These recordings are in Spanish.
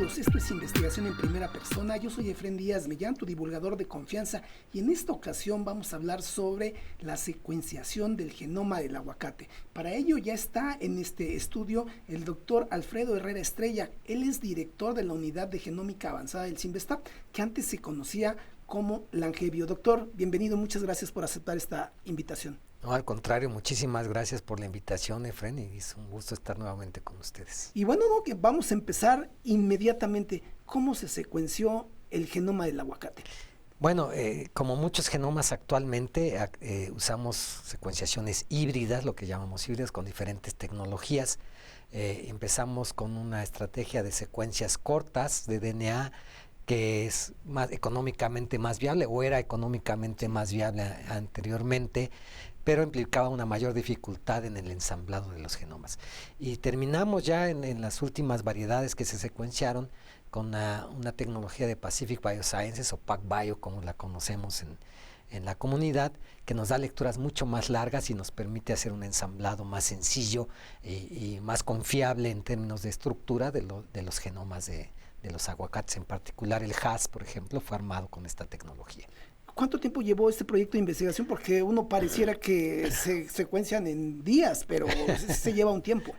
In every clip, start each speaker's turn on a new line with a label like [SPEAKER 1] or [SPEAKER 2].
[SPEAKER 1] amigos, esto es Investigación en Primera Persona. Yo soy Efrén Díaz Millán, tu divulgador de confianza, y en esta ocasión vamos a hablar sobre la secuenciación del genoma del aguacate. Para ello ya está en este estudio el doctor Alfredo Herrera Estrella. Él es director de la Unidad de Genómica Avanzada del CIMBESTAB, que antes se conocía como Langevio. Doctor, bienvenido, muchas gracias por aceptar esta invitación.
[SPEAKER 2] No, al contrario, muchísimas gracias por la invitación, Efrén, y es un gusto estar nuevamente con ustedes.
[SPEAKER 1] Y bueno, que vamos a empezar inmediatamente. ¿Cómo se secuenció el genoma del aguacate?
[SPEAKER 2] Bueno, como muchos genomas actualmente, usamos secuenciaciones híbridas, lo que llamamos híbridas, con diferentes tecnologías. Empezamos con una estrategia de secuencias cortas de DNA, que es económicamente más viable, o era económicamente más viable anteriormente, pero implicaba una mayor dificultad en el ensamblado de los genomas. Y terminamos ya en las últimas variedades que se secuenciaron con una tecnología de Pacific Biosciences, o PacBio, como la conocemos en la comunidad, que nos da lecturas mucho más largas y nos permite hacer un ensamblado más sencillo y más confiable en términos de estructura de los genomas de los aguacates. En particular el Hass, por ejemplo, fue armado con esta tecnología.
[SPEAKER 1] ¿Cuánto tiempo llevó este proyecto de investigación? Porque uno pareciera que se secuencian en días, pero se lleva un tiempo.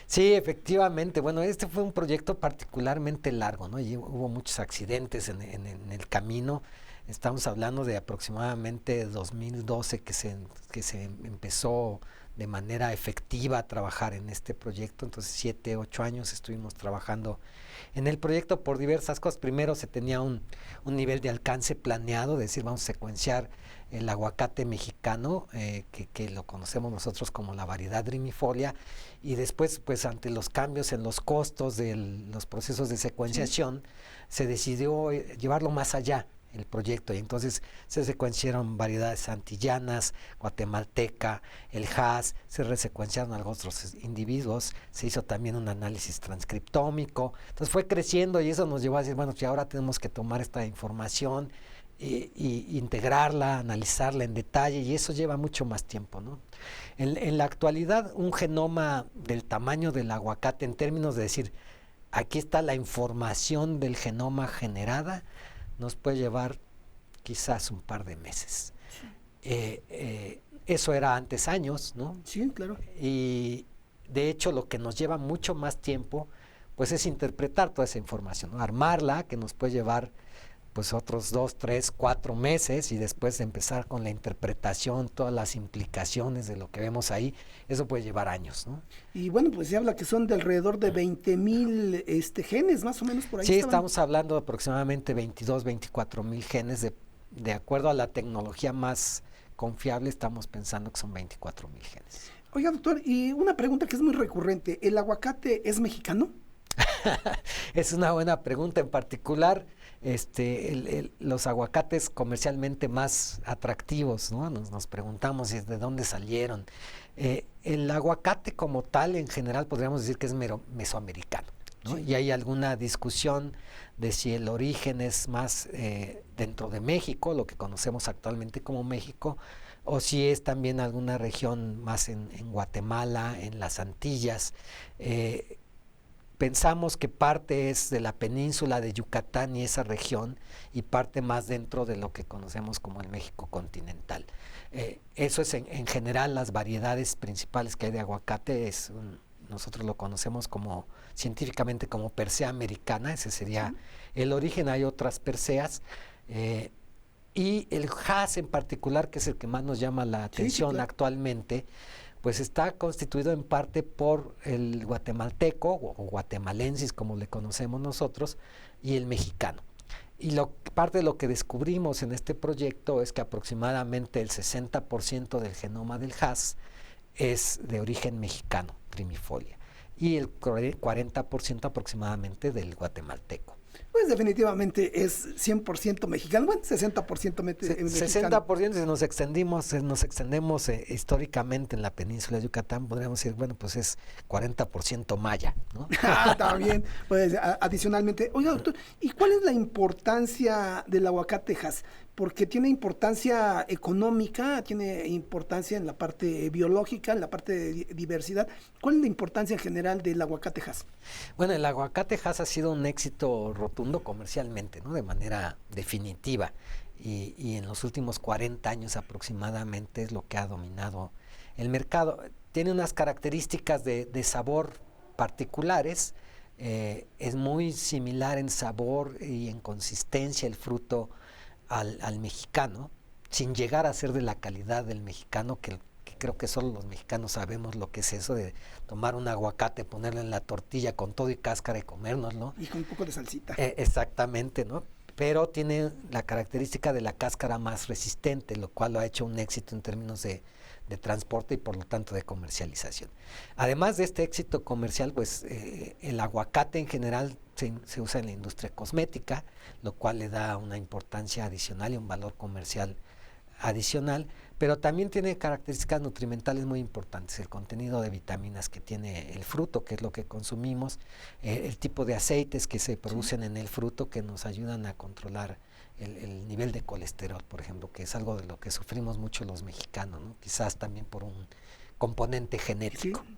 [SPEAKER 2] Sí, efectivamente. Bueno, este fue un proyecto particularmente largo, ¿no? Y hubo muchos accidentes en el camino. Estamos hablando de aproximadamente 2012 que se empezó de manera efectiva a trabajar en este proyecto. Entonces 7, 8 años estuvimos trabajando en el proyecto por diversas cosas. Primero se tenía un nivel de alcance planeado, es decir, vamos a secuenciar el aguacate mexicano, que lo conocemos nosotros como la variedad Drimifolia, y después, pues ante los cambios en los costos de los procesos de secuenciación, se decidió llevarlo más allá el proyecto, y entonces se secuenciaron variedades antillanas, guatemalteca, el Hass, se resecuenciaron algunos otros individuos, se hizo también un análisis transcriptómico. Entonces fue creciendo y eso nos llevó a decir, bueno, pues ahora tenemos que tomar esta información y integrarla, analizarla en detalle, y eso lleva mucho más tiempo, ¿no? En la actualidad, un genoma del tamaño del aguacate, en términos de decir, aquí está la información del genoma generada, nos puede llevar quizás un par de meses. Eso era antes años, ¿no?
[SPEAKER 1] Sí, claro.
[SPEAKER 2] Y de hecho lo que nos lleva mucho más tiempo, pues es interpretar toda esa información, ¿no? Armarla, que nos puede llevar pues otros 2, 3, 4 meses, y después empezar con la interpretación, todas las implicaciones de lo que vemos ahí, eso puede llevar años, ¿no?
[SPEAKER 1] Y bueno, pues se habla que son de alrededor de 20,000 genes, más o menos por ahí.
[SPEAKER 2] Sí, estamos hablando de aproximadamente 22, 24,000 genes, de acuerdo a la tecnología más confiable, estamos pensando que son 24,000 genes.
[SPEAKER 1] Oiga, doctor, y una pregunta que es muy recurrente, ¿el aguacate es mexicano?
[SPEAKER 2] Es una buena pregunta. En particular, los aguacates comercialmente más atractivos, ¿no? Nos preguntamos de dónde salieron. El aguacate como tal, en general, podríamos decir que es mesoamericano, ¿no? Sí. Y hay alguna discusión de si el origen es más dentro de México, lo que conocemos actualmente como México, o si es también alguna región más en Guatemala, en las Antillas. Pensamos que parte es de la península de Yucatán y esa región, y parte más dentro de lo que conocemos como el México continental. Eso es en general las variedades principales que hay de aguacate. Nosotros lo conocemos científicamente como Persea americana, ese sería el origen. Hay otras Perseas, y el Hass en particular, que es el que más nos llama la atención actualmente, pues está constituido en parte por el guatemalteco o guatemalensis, como le conocemos nosotros, y el mexicano. Y parte de lo que descubrimos en este proyecto es que aproximadamente el 60% del genoma del Hass es de origen mexicano, Drimifolia, y el 40% aproximadamente del guatemalteco.
[SPEAKER 1] Pues definitivamente es 100% mexicano, bueno, 60% mexicano.
[SPEAKER 2] 60% si nos extendemos históricamente en la península de Yucatán, podríamos decir, bueno, pues es 40% maya, ¿no?
[SPEAKER 1] También, pues adicionalmente. Oiga, doctor, ¿y cuál es la importancia del aguacate Hass? porque tiene importancia económica, tiene importancia en la parte biológica, en la parte de diversidad. ¿Cuál es la importancia en general del aguacate Hass?
[SPEAKER 2] Bueno, el aguacate Hass ha sido un éxito rotundo comercialmente, ¿no? De manera definitiva. Y en los últimos 40 años aproximadamente es lo que ha dominado el mercado. Tiene unas características de sabor particulares. Es muy similar en sabor y en consistencia el fruto al mexicano, sin llegar a ser de la calidad del mexicano, que creo que solo los mexicanos sabemos lo que es eso de tomar un aguacate, ponerlo en la tortilla con todo y cáscara y comérnoslo.
[SPEAKER 1] Y con un poco de salsita.
[SPEAKER 2] Exactamente, ¿no? Pero tiene la característica de la cáscara más resistente, lo cual lo ha hecho un éxito en términos de transporte y por lo tanto de comercialización. Además de este éxito comercial, pues el aguacate en general se usa en la industria cosmética, lo cual le da una importancia adicional y un valor comercial adicional, pero también tiene características nutrimentales muy importantes, el contenido de vitaminas que tiene el fruto, que es lo que consumimos, el tipo de aceites que se producen en el fruto que nos ayudan a controlar el nivel de colesterol, por ejemplo, que es algo de lo que sufrimos mucho los mexicanos, ¿no? Quizás también por un componente genético.
[SPEAKER 1] Sí.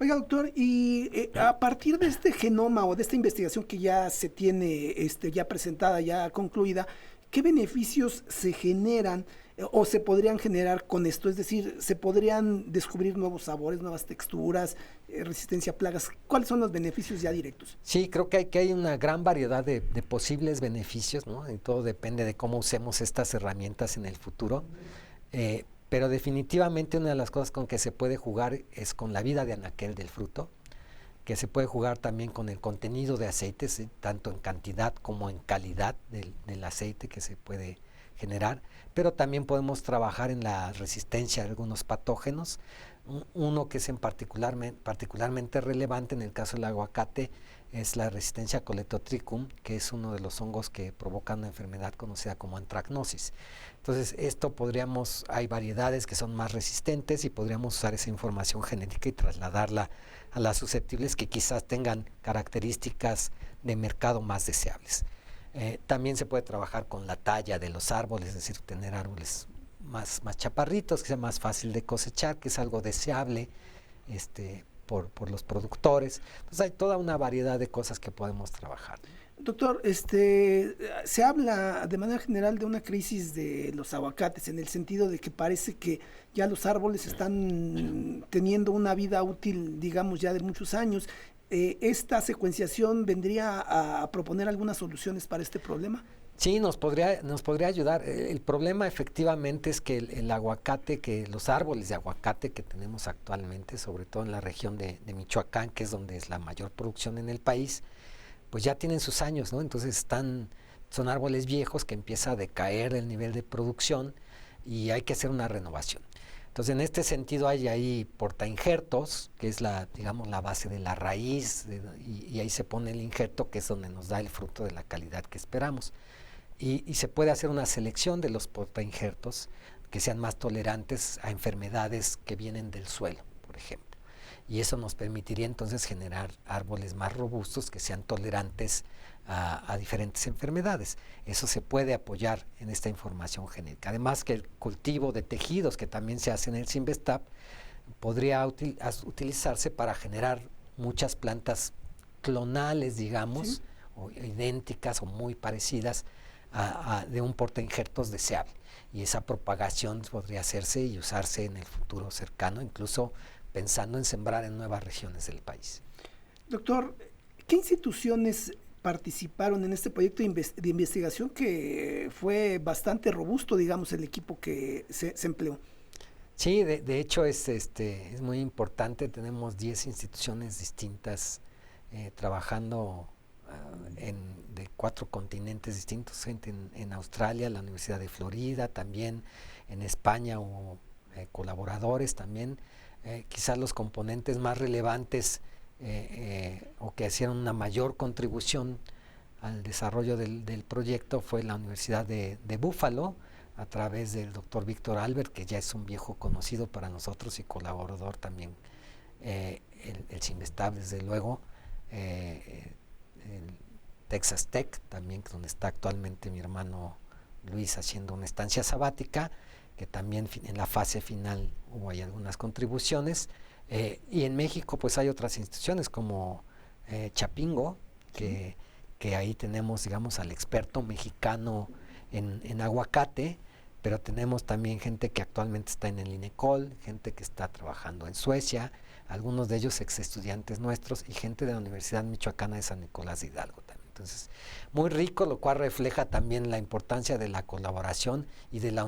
[SPEAKER 1] Oiga, doctor, y a partir de este genoma o de esta investigación que ya se tiene ya presentada, ya concluida, ¿qué beneficios se generan o se podrían generar con esto? Es decir, ¿se podrían descubrir nuevos sabores, nuevas texturas, resistencia a plagas? ¿Cuáles son los beneficios ya directos?
[SPEAKER 2] Sí, creo que hay una gran variedad de posibles beneficios, ¿no? Y todo depende de cómo usemos estas herramientas en el futuro. Pero definitivamente una de las cosas con que se puede jugar es con la vida de anaquel del fruto, que se puede jugar también con el contenido de aceites, tanto en cantidad como en calidad del aceite que se puede generar, pero también podemos trabajar en la resistencia a algunos patógenos. Uno que es particularmente relevante en el caso del aguacate es la resistencia a Coletotrichum, que es uno de los hongos que provocan una enfermedad conocida como antracnosis. Entonces, hay variedades que son más resistentes y podríamos usar esa información genética y trasladarla a las susceptibles que quizás tengan características de mercado más deseables. También se puede trabajar con la talla de los árboles, es decir, tener árboles más chaparritos, que sea más fácil de cosechar, que es algo deseable por los productores. Entonces hay toda una variedad de cosas que podemos trabajar.
[SPEAKER 1] Doctor, se habla de manera general de una crisis de los aguacates, en el sentido de que parece que ya los árboles están teniendo una vida útil, digamos, ya de muchos años. ¿Esta secuenciación vendría a proponer algunas soluciones para este problema?
[SPEAKER 2] Sí, nos podría ayudar. El problema efectivamente es que el aguacate, que los árboles de aguacate que tenemos actualmente, sobre todo en la región de Michoacán, que es donde es la mayor producción en el país, pues ya tienen sus años, ¿no? Entonces son árboles viejos que empieza a decaer el nivel de producción y hay que hacer una renovación. Entonces, en este sentido hay ahí portainjertos, que es digamos, la base de la raíz, y ahí se pone el injerto, que es donde nos da el fruto de la calidad que esperamos. Y se puede hacer una selección de los portainjertos que sean más tolerantes a enfermedades que vienen del suelo, por ejemplo. Y eso nos permitiría entonces generar árboles más robustos que sean tolerantes a diferentes enfermedades. Eso se puede apoyar en esta información genética. Además que el cultivo de tejidos que también se hace en el Cinvestav podría utilizarse para generar muchas plantas clonales, digamos, ¿sí? O idénticas o muy parecidas de un portainjertos deseable. Y esa propagación podría hacerse y usarse en el futuro cercano, incluso pensando en sembrar en nuevas regiones del país.
[SPEAKER 1] Doctor, ¿qué instituciones participaron en este proyecto de investigación que fue bastante robusto, digamos, el equipo que se empleó?
[SPEAKER 2] Sí, de hecho es muy importante. Tenemos 10 instituciones distintas trabajando de 4 continentes distintos, gente en Australia, la Universidad de Florida, también en España hubo colaboradores también. Quizás los componentes más relevantes o que hicieron una mayor contribución al desarrollo del proyecto fue la Universidad de Buffalo, a través del doctor Víctor Albert, que ya es un viejo conocido para nosotros y colaborador también, el Cinvestav, desde luego, el Texas Tech también, donde está actualmente mi hermano Luis haciendo una estancia sabática, que también en la fase final hubo ahí algunas contribuciones. Y en México pues hay otras instituciones como Chapingo, que ahí tenemos, digamos, al experto mexicano en aguacate, pero tenemos también gente que actualmente está en el INECOL, gente que está trabajando en Suecia, algunos de ellos ex estudiantes nuestros y gente de la Universidad Michoacana de San Nicolás de Hidalgo también. Entonces, muy rico, lo cual refleja también la importancia de la colaboración y de la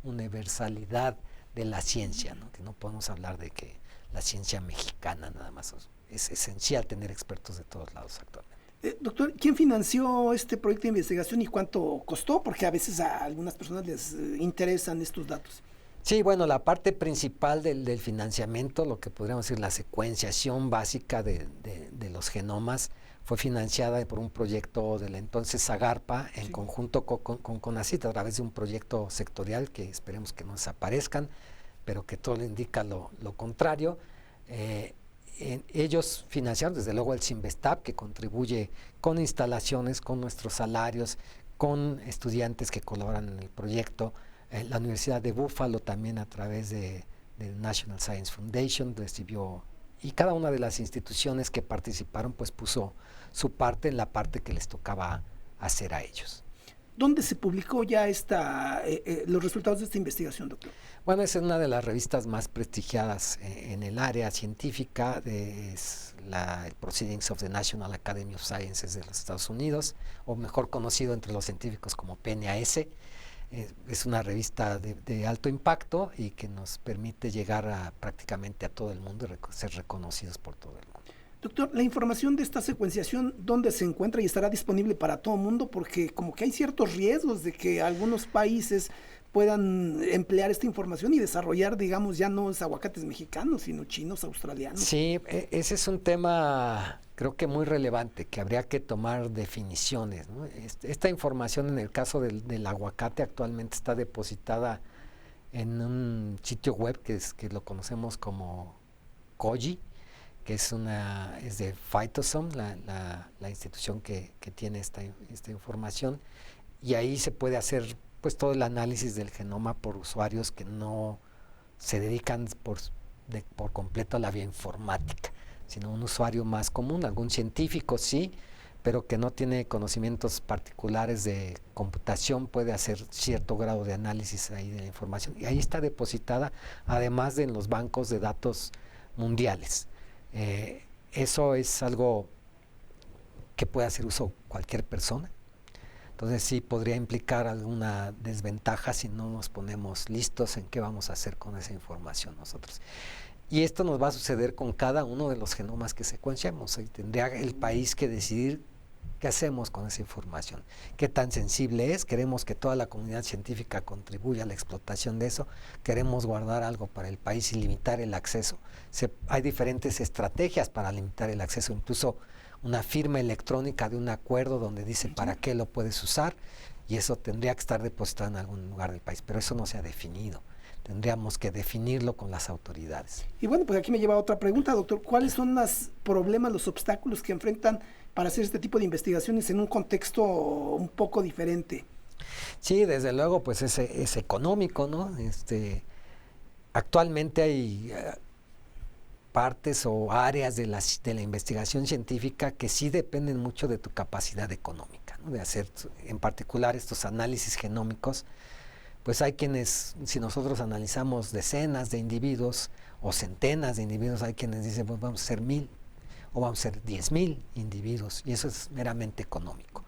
[SPEAKER 2] universalidad de la ciencia, ¿no? Que no podemos hablar de que la ciencia mexicana nada más. Es esencial tener expertos de todos lados actualmente.
[SPEAKER 1] Doctor, ¿quién financió este proyecto de investigación y cuánto costó? Porque a veces a algunas personas les interesan estos datos.
[SPEAKER 2] Sí, bueno, la parte principal del financiamiento, lo que podríamos decir la secuenciación básica de los genomas, fue financiada por un proyecto de la entonces Zagarpa en conjunto con CONACYT a través de un proyecto sectorial que esperemos que no desaparezcan, pero que todo le indica lo contrario. Ellos financiaron desde luego el CINVESTAB, que contribuye con instalaciones, con nuestros salarios, con estudiantes que colaboran en el proyecto, la Universidad de Buffalo también a través de National Science Foundation recibió, y cada una de las instituciones que participaron pues puso su parte en la parte que les tocaba hacer a ellos.
[SPEAKER 1] ¿Dónde se publicó ya los resultados de esta investigación, doctor?
[SPEAKER 2] Bueno, es una de las revistas más prestigiadas en el área científica, es el Proceedings of the National Academy of Sciences de los Estados Unidos, o mejor conocido entre los científicos como PNAS. Es una revista de alto impacto y que nos permite llegar prácticamente a todo el mundo y ser reconocidos por todo el mundo.
[SPEAKER 1] Doctor, la información de esta secuenciación, ¿dónde se encuentra y estará disponible para todo el mundo? Porque como que hay ciertos riesgos de que algunos países puedan emplear esta información y desarrollar, digamos, ya no aguacates mexicanos, sino chinos, australianos.
[SPEAKER 2] Sí, ese es un tema creo que muy relevante, que habría que tomar definiciones, ¿no? Esta información en el caso del aguacate actualmente está depositada en un sitio web que lo conocemos como COGI, que es de Phytosome, la institución que tiene esta información, y ahí se puede hacer pues todo el análisis del genoma por usuarios que no se dedican por completo a la bioinformática, sino un usuario más común, algún científico sí, pero que no tiene conocimientos particulares de computación, puede hacer cierto grado de análisis ahí de la información, y ahí está depositada, además de en los bancos de datos mundiales. Eso es algo que puede hacer uso cualquier persona. Entonces sí podría implicar alguna desventaja si no nos ponemos listos en qué vamos a hacer con esa información nosotros. Y esto nos va a suceder con cada uno de los genomas que secuenciamos. Y tendría el país que decidir qué hacemos con esa información, qué tan sensible es, queremos que toda la comunidad científica contribuya a la explotación de eso, queremos guardar algo para el país y limitar el acceso. Hay diferentes estrategias para limitar el acceso, incluso una firma electrónica de un acuerdo donde dice para qué lo puedes usar, y eso tendría que estar depositado en algún lugar del país, pero eso no se ha definido. Tendríamos que definirlo con las autoridades.
[SPEAKER 1] Y bueno, pues aquí me lleva a otra pregunta, doctor. ¿Cuáles son los problemas, los obstáculos que enfrentan para hacer este tipo de investigaciones en un contexto un poco diferente?
[SPEAKER 2] Sí, desde luego, pues es económico, ¿no? Actualmente hay partes o áreas de la investigación científica que sí dependen mucho de tu capacidad económica, ¿no? De hacer, en particular, estos análisis genómicos. Pues hay quienes, si nosotros analizamos decenas de individuos o centenas de individuos, hay quienes dicen, pues vamos a hacer 1000 o vamos a hacer 10,000 individuos, y eso es meramente económico.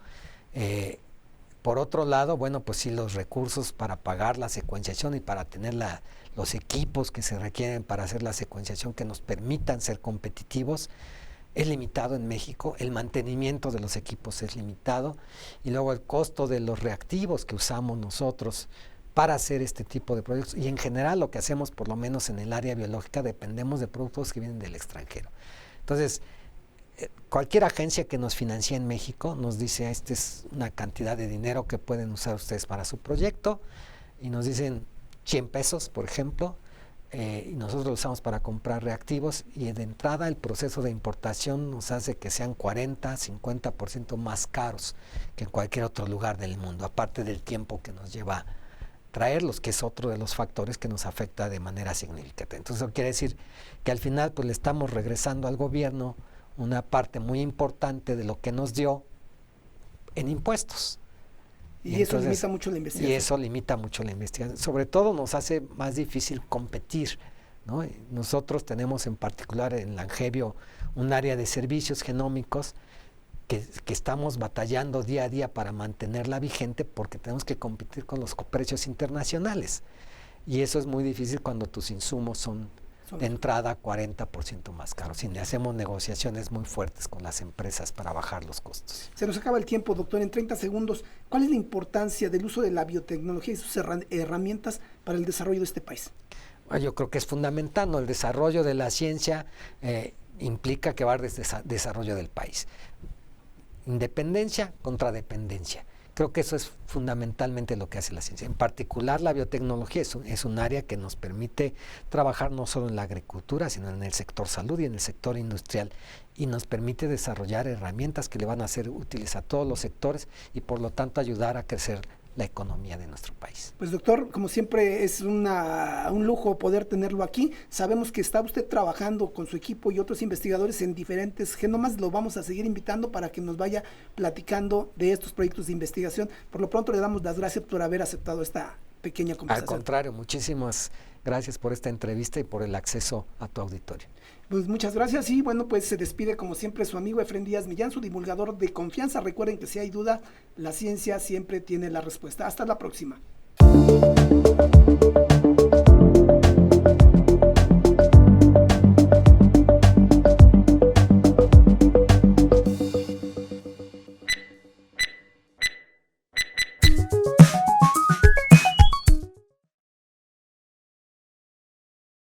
[SPEAKER 2] Por otro lado, bueno, pues sí, los recursos para pagar la secuenciación y para tener los equipos que se requieren para hacer la secuenciación que nos permitan ser competitivos, es limitado en México, el mantenimiento de los equipos es limitado, y luego el costo de los reactivos que usamos nosotros para hacer este tipo de proyectos, y en general lo que hacemos, por lo menos en el área biológica, dependemos de productos que vienen del extranjero. Entonces, cualquier agencia que nos financie en México nos dice, esta es una cantidad de dinero que pueden usar ustedes para su proyecto, y nos dicen 100 pesos, por ejemplo, y nosotros lo usamos para comprar reactivos, y de entrada el proceso de importación nos hace que sean 40-50% más caros que en cualquier otro lugar del mundo, aparte del tiempo que nos lleva traerlos, que es otro de los factores que nos afecta de manera significativa. Entonces eso quiere decir que al final pues le estamos regresando al gobierno una parte muy importante de lo que nos dio en impuestos.
[SPEAKER 1] Y eso limita mucho la investigación.
[SPEAKER 2] Y eso limita mucho la investigación. Sobre todo nos hace más difícil competir, ¿no? Nosotros tenemos en particular en Langevio un área de servicios genómicos que estamos batallando día a día para mantenerla vigente, porque tenemos que competir con los precios internacionales. Y eso es muy difícil cuando tus insumos son de entrada 40% más caros. Y hacemos negociaciones muy fuertes con las empresas para bajar los costos.
[SPEAKER 1] Se nos acaba el tiempo, doctor. En 30 segundos, ¿cuál es la importancia del uso de la biotecnología y sus herramientas para el desarrollo de este país?
[SPEAKER 2] Yo creo que es fundamental, ¿no? El desarrollo de la ciencia implica que va a haber desarrollo del país. Independencia contra dependencia. Creo que eso es fundamentalmente lo que hace la ciencia. En particular, la biotecnología es un área que nos permite trabajar no solo en la agricultura, sino en el sector salud y en el sector industrial, y nos permite desarrollar herramientas que le van a ser útiles a todos los sectores y por lo tanto ayudar a crecer la economía de nuestro país.
[SPEAKER 1] Pues doctor, como siempre es un lujo poder tenerlo aquí. Sabemos que está usted trabajando con su equipo y otros investigadores en diferentes genomas. Lo vamos a seguir invitando para que nos vaya platicando de estos proyectos de investigación. Por lo pronto le damos las gracias por haber aceptado esta pequeña conversación.
[SPEAKER 2] Al contrario, muchísimas gracias por esta entrevista y por el acceso a tu auditorio.
[SPEAKER 1] Pues muchas gracias, y bueno, pues se despide como siempre su amigo Efren Díaz Millán, su divulgador de confianza. Recuerden que si hay duda, la ciencia siempre tiene la respuesta. Hasta la próxima.